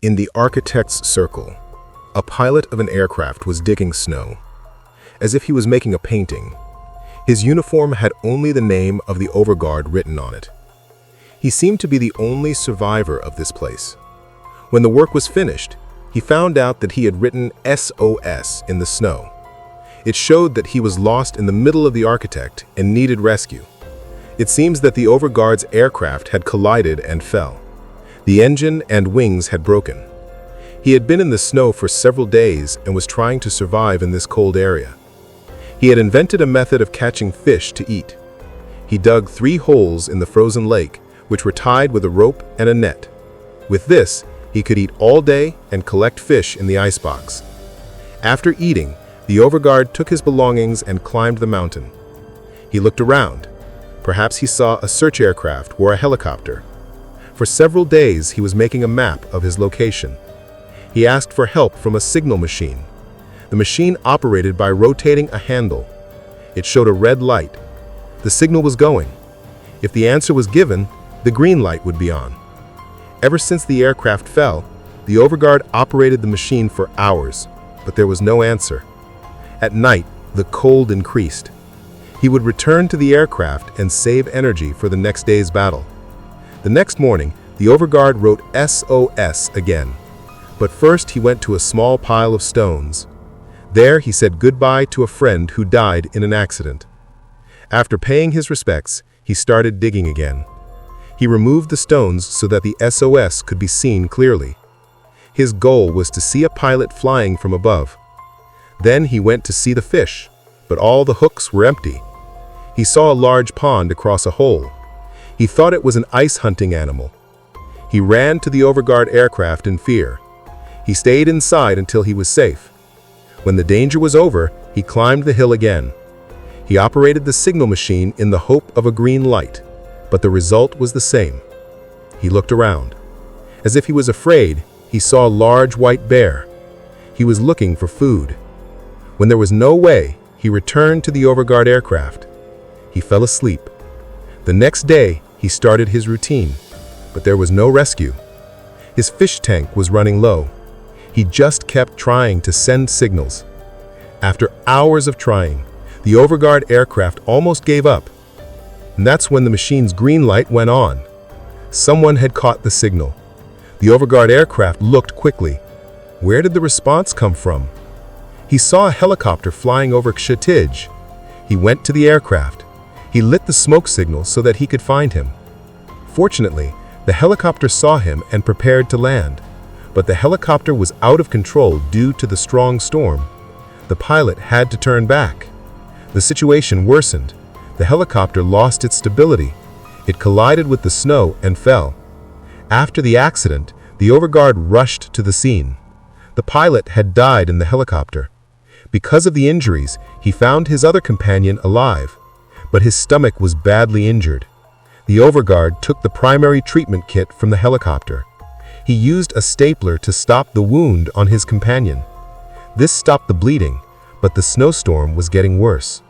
In the architect's circle, a pilot of an aircraft was digging snow, as if he was making a painting. His uniform had only the name of the Overgård written on it. He seemed to be the only survivor of this place. When the work was finished, he found out that he had written SOS in the snow. It showed that he was lost in the middle of the architect and needed rescue. It seems that the Overgård's aircraft had collided and fell. The engine and wings had broken. He had been in the snow for several days and was trying to survive in this cold area. He had invented a method of catching fish to eat. He dug 3 holes in the frozen lake, which were tied with a rope and a net. With this, he could eat all day and collect fish in the icebox. After eating, the Overgård took his belongings and climbed the mountain. He looked around. Perhaps he saw a search aircraft or a helicopter. For several days, he was making a map of his location. He asked for help from a signal machine. The machine operated by rotating a handle. It showed a red light. The signal was going. If the answer was given, the green light would be on. Ever since the aircraft fell, the Overgård operated the machine for hours, but there was no answer. At night, the cold increased. He would return to the aircraft and save energy for the next day's battle. The next morning, the Overgård wrote SOS again. But first he went to a small pile of stones. There he said goodbye to a friend who died in an accident. After paying his respects, he started digging again. He removed the stones so that the SOS could be seen clearly. His goal was to see a pilot flying from above. Then he went to see the fish, but all the hooks were empty. He saw a large pond across a hole. He thought it was an ice-hunting animal. He ran to the Overgård aircraft in fear. He stayed inside until he was safe. When the danger was over, he climbed the hill again. He operated the signal machine in the hope of a green light, but the result was the same. He looked around. As if he was afraid, he saw a large white bear. He was looking for food. When there was no way, he returned to the Overgård aircraft. He fell asleep. The next day, he started his routine, but there was no rescue. His fish tank was running low. He just kept trying to send signals. After hours of trying, the Overgård aircraft almost gave up. And that's when the machine's green light went on. Someone had caught the signal. The Overgård aircraft looked quickly. Where did the response come from? He saw a helicopter flying over Kshitij. He went to the aircraft. He lit the smoke signal so that he could find him. Fortunately, the helicopter saw him and prepared to land. But the helicopter was out of control due to the strong storm. The pilot had to turn back. The situation worsened. The helicopter lost its stability. It collided with the snow and fell. After the accident, the Overgård rushed to the scene. The pilot had died in the helicopter. Because of the injuries, he found his other companion alive, but his stomach was badly injured. The Overgård took the primary treatment kit from the helicopter. He used a stapler to stop the wound on his companion. This stopped the bleeding, but the snowstorm was getting worse.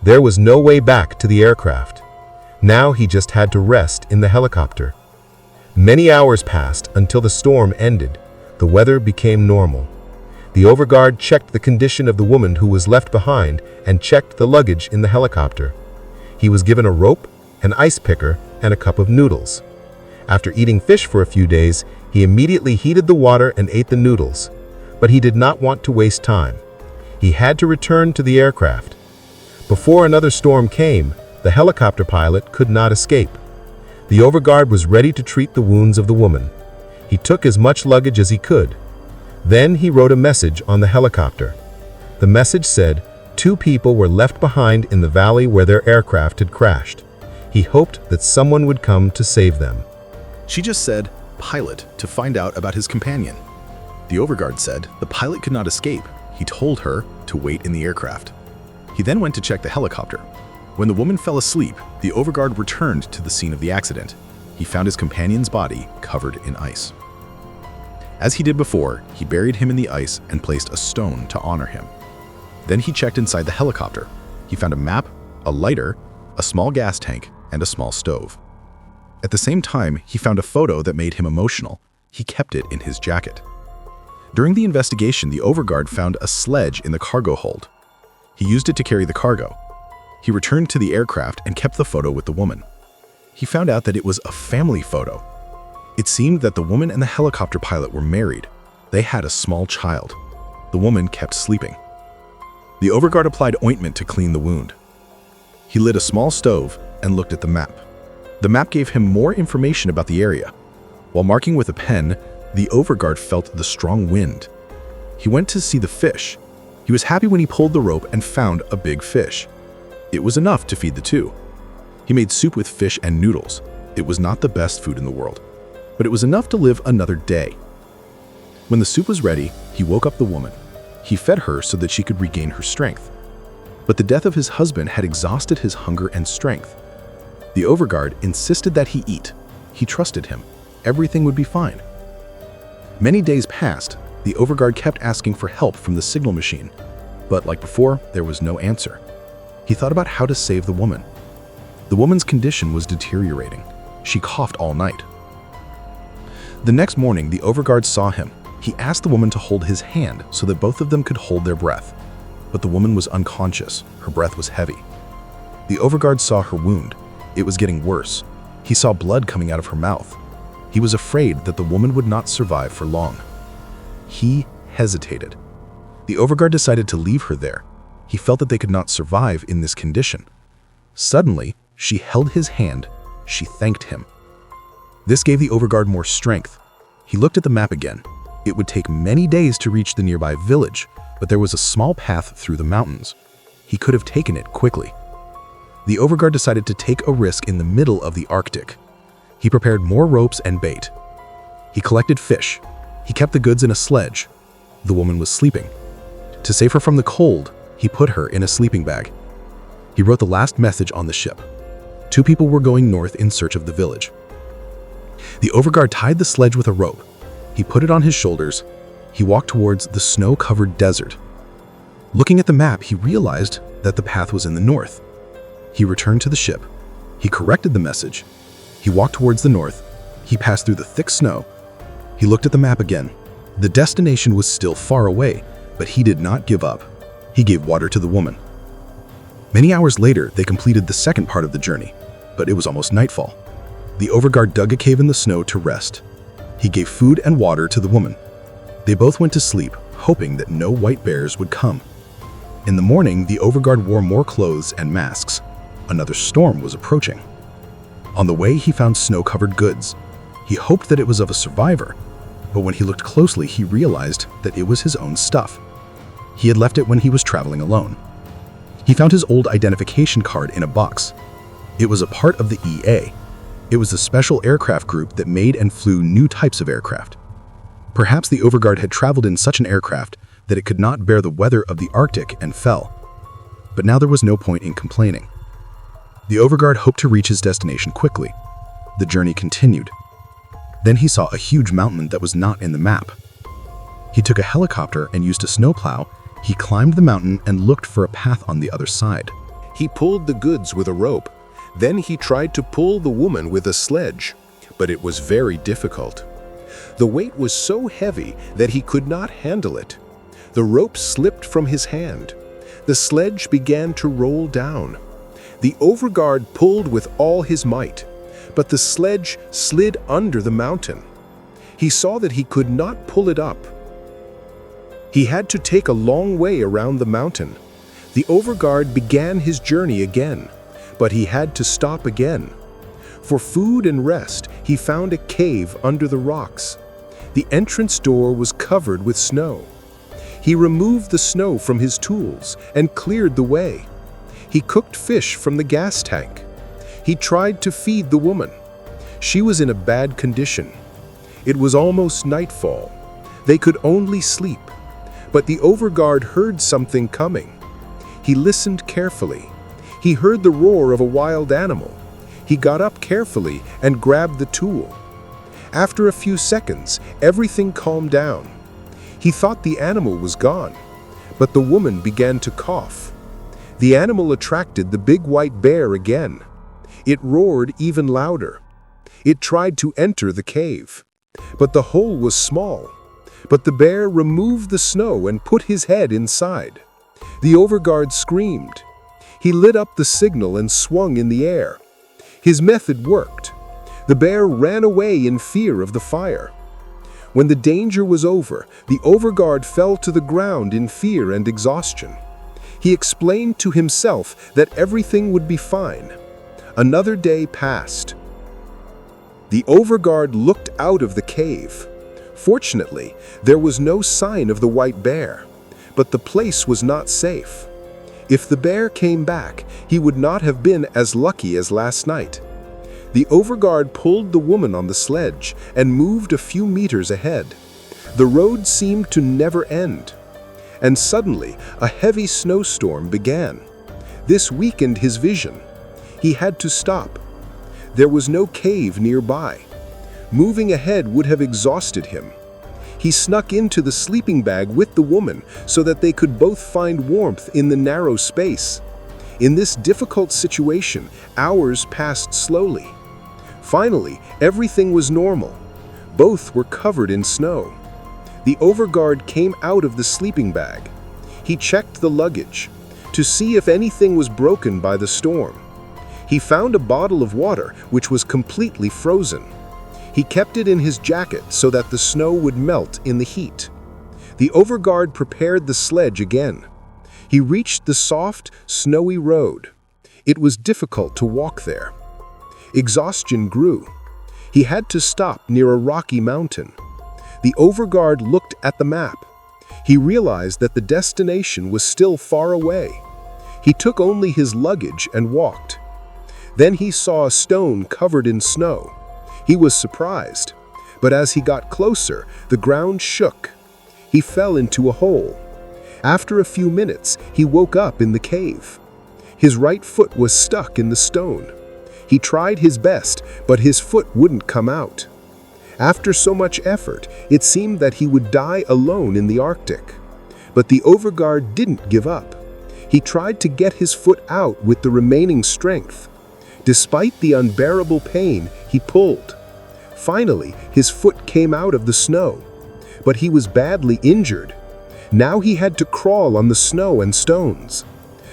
There was no way back to the aircraft. Now he just had to rest in the helicopter. Many hours passed until the storm ended. The weather became normal. The Overgård checked the condition of the woman who was left behind and checked the luggage in the helicopter. He was given a rope, an ice picker, and a cup of noodles. After eating fish for a few days, he immediately heated the water and ate the noodles. But he did not want to waste time. He had to return to the aircraft. Before another storm came, the helicopter pilot could not escape. The Overgård was ready to treat the wounds of the woman. He took as much luggage as he could. Then he wrote a message on the helicopter. The message said, 2 people were left behind in the valley where their aircraft had crashed. He hoped that someone would come to save them. She just said, pilot, to find out about his companion. The Overgård said the pilot could not escape. He told her to wait in the aircraft. He then went to check the helicopter. When the woman fell asleep, the Overgård returned to the scene of the accident. He found his companion's body covered in ice. As he did before, he buried him in the ice and placed a stone to honor him. Then he checked inside the helicopter. He found a map, a lighter, a small gas tank, and a small stove. At the same time, he found a photo that made him emotional. he kept it in his jacket. During the investigation, the Overgård found a sledge in the cargo hold. He used it to carry the cargo. He returned to the aircraft and kept the photo with the woman. He found out that it was a family photo. It seemed that the woman and the helicopter pilot were married. They had a small child. The woman kept sleeping. The Overgård applied ointment to clean the wound. He lit a small stove and looked at the map. The map gave him more information about the area. While marking with a pen, the Overgård felt the strong wind. He went to see the fish. He was happy when he pulled the rope and found a big fish. It was enough to feed the two. He made soup with fish and noodles. It was not the best food in the world, but it was enough to live another day. When the soup was ready, he woke up the woman. He fed her so that she could regain her strength. But the death of his husband had exhausted his hunger and strength. The Overgård insisted that he eat. He trusted him. Everything would be fine. Many days passed. The Overgård kept asking for help from the signal machine, but like before, there was no answer. He thought about how to save the woman. The woman's condition was deteriorating. She coughed all night. The next morning, the Overgård saw him. He asked the woman to hold his hand so that both of them could hold their breath. But the woman was unconscious. Her breath was heavy. The Overgård saw her wound. It was getting worse. He saw blood coming out of her mouth. He was afraid that the woman would not survive for long. He hesitated. The Overgård decided to leave her there. He felt that they could not survive in this condition. Suddenly, she held his hand. She thanked him. This gave the Overgård more strength. He looked at the map again. It would take many days to reach the nearby village, but there was a small path through the mountains. He could have taken it quickly. The Overgård decided to take a risk in the middle of the Arctic. He prepared more ropes and bait. He collected fish. He kept the goods in a sledge. The woman was sleeping. To save her from the cold, he put her in a sleeping bag. He wrote the last message on the ship. 2 people were going north in search of the village. The Overgård tied the sledge with a rope. He put it on his shoulders. He walked towards the snow-covered desert. Looking at the map, he realized that the path was in the north. He returned to the ship. He corrected the message. He walked towards the north. He passed through the thick snow. He looked at the map again. The destination was still far away, but he did not give up. He gave water to the woman. Many hours later, they completed the second part of the journey, but it was almost nightfall. The Overgård dug a cave in the snow to rest. He gave food and water to the woman. They both went to sleep, hoping that no white bears would come. In the morning, the Overgård wore more clothes and masks. Another storm was approaching. On the way, he found snow-covered goods. He hoped that it was of a survivor, but when he looked closely, he realized that it was his own stuff. He had left it when he was traveling alone. He found his old identification card in a box. It was a part of the EA. It was the special aircraft group that made and flew new types of aircraft. Perhaps the Overgård had traveled in such an aircraft that it could not bear the weather of the Arctic and fell. But now there was no point in complaining. The Overgård hoped to reach his destination quickly. The journey continued. Then he saw a huge mountain that was not in the map. He took a helicopter and used a snowplow. He climbed the mountain and looked for a path on the other side. He pulled the goods with a rope. Then he tried to pull the woman with a sledge, but it was very difficult. The weight was so heavy that he could not handle it. The rope slipped from his hand. The sledge began to roll down. The Overgård pulled with all his might, but the sledge slid under the mountain. He saw that he could not pull it up. He had to take a long way around the mountain. The Overgård began his journey again, but he had to stop again. For food and rest, he found a cave under the rocks. The entrance door was covered with snow. He removed the snow from his tools and cleared the way. He cooked fish from the gas tank. He tried to feed the woman. She was in a bad condition. It was almost nightfall. They could only sleep. But the Overgård heard something coming. He listened carefully. He heard the roar of a wild animal. He got up carefully and grabbed the tool. After a few seconds, everything calmed down. He thought the animal was gone, but the woman began to cough. The animal attracted the big white bear again. It roared even louder. It tried to enter the cave. but the hole was small. But the bear removed the snow and put his head inside. The Overgård screamed. He lit up the signal and swung in the air. His method worked. The bear ran away in fear of the fire. When the danger was over, the Overgård fell to the ground in fear and exhaustion. He explained to himself that everything would be fine. Another day passed. The Overgård looked out of the cave. Fortunately, there was no sign of the white bear, but the place was not safe. If the bear came back, he would not have been as lucky as last night. The Overgård pulled the woman on the sledge and moved a few meters ahead. The road seemed to never end. And suddenly, a heavy snowstorm began. This weakened his vision. He had to stop. There was no cave nearby. Moving ahead would have exhausted him. He snuck into the sleeping bag with the woman so that they could both find warmth in the narrow space. In this difficult situation, hours passed slowly. Finally, everything was normal. Both were covered in snow. The Overgård came out of the sleeping bag. He checked the luggage to see if anything was broken by the storm. He found a bottle of water which was completely frozen. He kept it in his jacket so that the snow would melt in the heat. The Overgård prepared the sledge again. He reached the soft, snowy road. It was difficult to walk there. Exhaustion grew. He had to stop near a rocky mountain. The Overgård looked at the map. He realized that the destination was still far away. He took only his luggage and walked. Then he saw a stone covered in snow. He was surprised, but as he got closer, the ground shook. He fell into a hole. After a few minutes, he woke up in the cave. His right foot was stuck in the stone. He tried his best, but his foot wouldn't come out. After so much effort, it seemed that he would die alone in the Arctic. But the Overgård didn't give up. He tried to get his foot out with the remaining strength. Despite the unbearable pain, he pulled. Finally, his foot came out of the snow. But he was badly injured. Now he had to crawl on the snow and stones.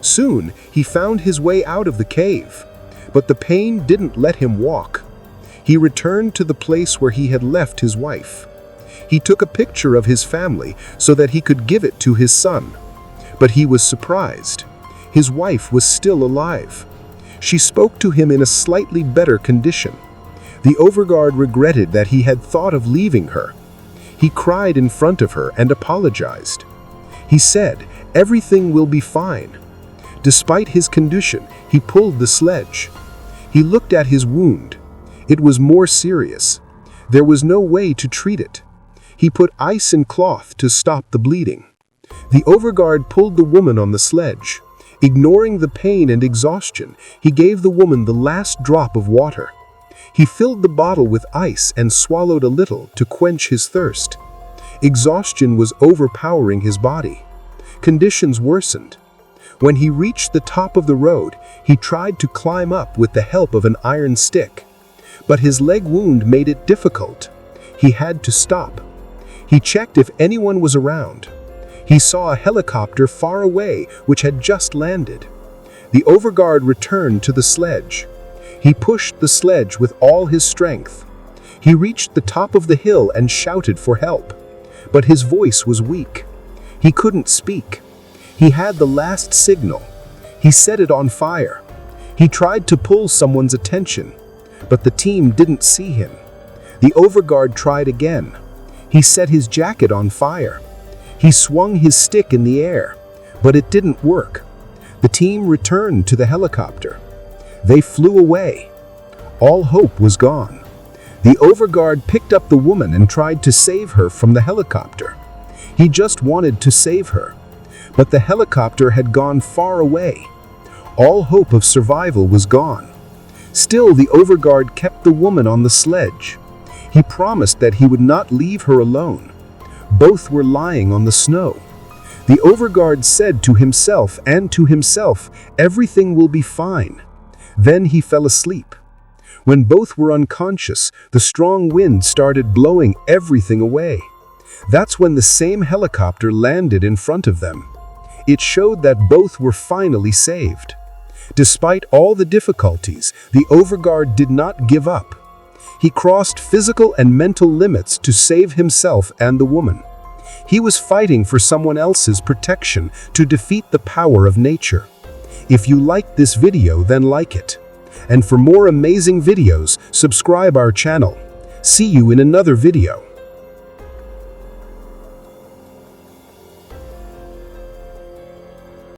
Soon, he found his way out of the cave. But the pain didn't let him walk. He returned to the place where he had left his wife. He took a picture of his family so that he could give it to his son. But he was surprised. His wife was still alive. She spoke to him in a slightly better condition. The Overgård regretted that he had thought of leaving her. He cried in front of her and apologized. He said, "Everything will be fine." Despite his condition, he pulled the sledge. He looked at his wound. It was more serious. There was no way to treat it. He put ice and cloth to stop the bleeding. The Overgård pulled the woman on the sledge. Ignoring the pain and exhaustion, he gave the woman the last drop of water. He filled the bottle with ice and swallowed a little to quench his thirst. Exhaustion was overpowering his body. Conditions worsened. When he reached the top of the road, he tried to climb up with the help of an iron stick. But his leg wound made it difficult. He had to stop. He checked if anyone was around. He saw a helicopter far away which had just landed. The Overgård returned to the sledge. He pushed the sledge with all his strength. He reached the top of the hill and shouted for help. But his voice was weak. He couldn't speak. He had the last signal. He set it on fire. He tried to pull someone's attention, but the team didn't see him. The Overgård tried again. He set his jacket on fire. He swung his stick in the air, but it didn't work. The team returned to the helicopter. They flew away. All hope was gone. The Overgård picked up the woman and tried to save her from the helicopter. He just wanted to save her. But the helicopter had gone far away. All hope of survival was gone. Still, the Overgård kept the woman on the sledge. He promised that he would not leave her alone. Both were lying on the snow. The Overgård said to himself and to himself, "Everything will be fine." Then he fell asleep. When both were unconscious, the strong wind started blowing everything away. That's when the same helicopter landed in front of them. It showed that both were finally saved. Despite all the difficulties, the Overgård did not give up. He crossed physical and mental limits to save himself and the woman. He was fighting for someone else's protection to defeat the power of nature. If you liked this video, then like it. And for more amazing videos, subscribe our channel. See you in another video.